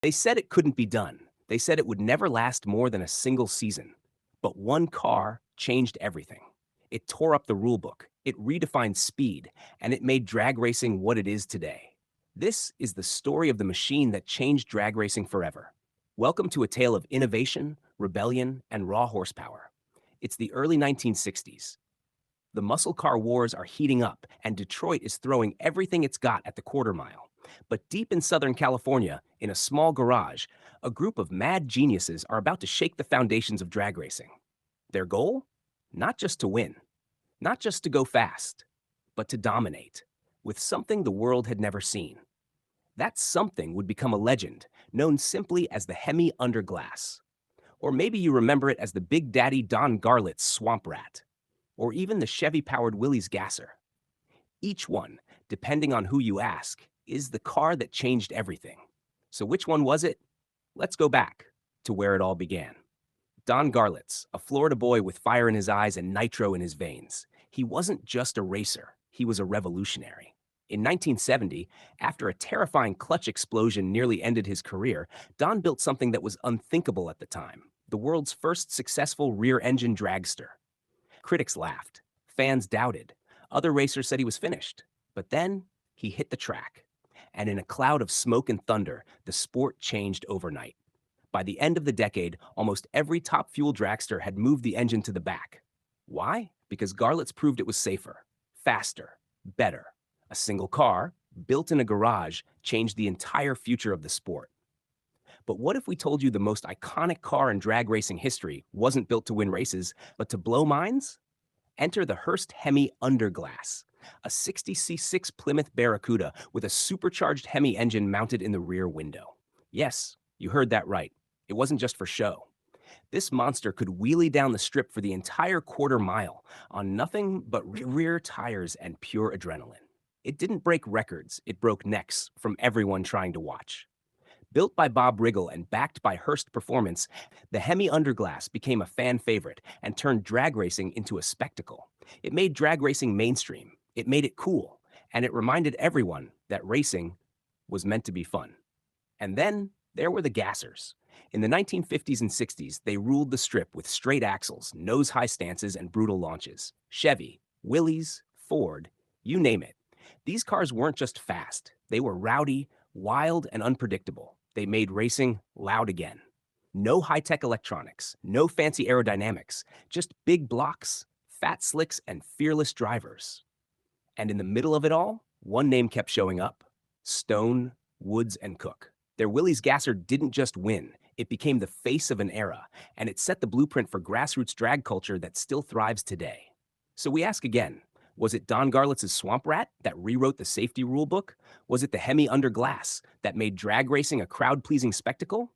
They said it couldn't be done. They said it would never last more than a single season. But one car changed everything. It tore up the rulebook, it redefined speed, and it made drag racing what it is today. This is the story of the machine that changed drag racing forever. Welcome to a tale of innovation, rebellion, and raw horsepower. It's the early 1960s. The muscle car wars are heating up, and Detroit is throwing everything it's got at the quarter mile. But deep in Southern California, in a small garage, a group of mad geniuses are about to shake the foundations of drag racing. Their goal? Not just to win, not just to go fast, but to dominate, with something the world had never seen. That something would become a legend, known simply as the Hemi Under Glass. Or maybe you remember it as the Big Daddy Don Garlits Swamp Rat, or even the Chevy-powered Willys Gasser. Each one, depending on who you ask, is the car that changed everything. So which one was it? Let's go back to where it all began. Don Garlits, a Florida boy with fire in his eyes and nitro in his veins. He wasn't just a racer, he was a revolutionary. In 1970, after a terrifying clutch explosion nearly ended his career, Don built something that was unthinkable at the time, the world's first successful rear-engine dragster. Critics laughed, fans doubted, other racers said he was finished. But then, he hit the track. And in a cloud of smoke and thunder, the sport changed overnight. By the end of the decade, almost every top fuel dragster had moved the engine to the back. Why? Because Garlits proved it was safer, faster, better. A single car, built in a garage, changed the entire future of the sport. But what if we told you the most iconic car in drag racing history wasn't built to win races, but to blow minds? Enter the Hearst Hemi Under Glass, a 60C6 Plymouth Barracuda with a supercharged Hemi engine mounted in the rear window. Yes, you heard that right. It wasn't just for show. This monster could wheelie down the strip for the entire quarter mile on nothing but rear tires and pure adrenaline. It didn't break records, it broke necks from everyone trying to watch. Built by Bob Riggle and backed by Hearst Performance, the Hemi Under Glass became a fan favorite and turned drag racing into a spectacle. It made drag racing mainstream, it made it cool, and it reminded everyone that racing was meant to be fun. And then there were the Gassers. In the 1950s and 60s, they ruled the strip with straight axles, nose-high stances, and brutal launches. Chevy, Willys, Ford, you name it. These cars weren't just fast, they were rowdy, wild, and unpredictable. They made racing loud again. No high-tech electronics, no fancy aerodynamics, just big blocks, fat slicks, and fearless drivers. And in the middle of it all, one name kept showing up: Stone, Woods, and Cook. Their Willys Gasser didn't just win, it became the face of an era, and it set the blueprint for grassroots drag culture that still thrives today. So we ask again, was it Don Garlits' Swamp Rat that rewrote the safety rulebook? Was it the Hemi Under Glass that made drag racing a crowd-pleasing spectacle?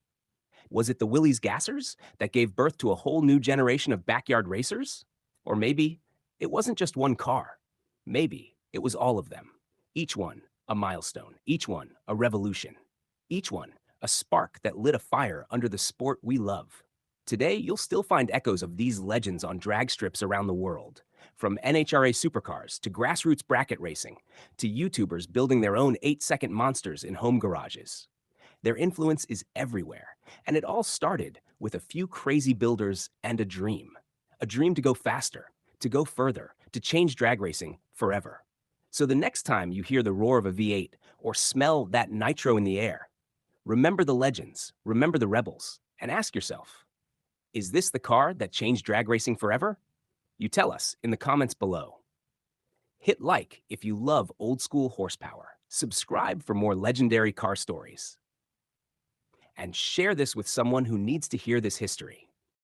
Was it the Willys Gassers that gave birth to a whole new generation of backyard racers? Or maybe it wasn't just one car. Maybe it was all of them. Each one a milestone, each one a revolution, each one a spark that lit a fire under the sport we love. Today, you'll still find echoes of these legends on drag strips around the world. From NHRA supercars to grassroots bracket racing to YouTubers building their own 8-second monsters in home garages. Their influence is everywhere, and it all started with a few crazy builders and a dream. A dream to go faster, to go further, to change drag racing forever. So the next time you hear the roar of a V8 or smell that nitro in the air, remember the legends, remember the rebels, and ask yourself, is this the car that changed drag racing forever? You tell us in the comments below. Hit like if you love old school horsepower, subscribe for more legendary car stories, and share this with someone who needs to hear this history.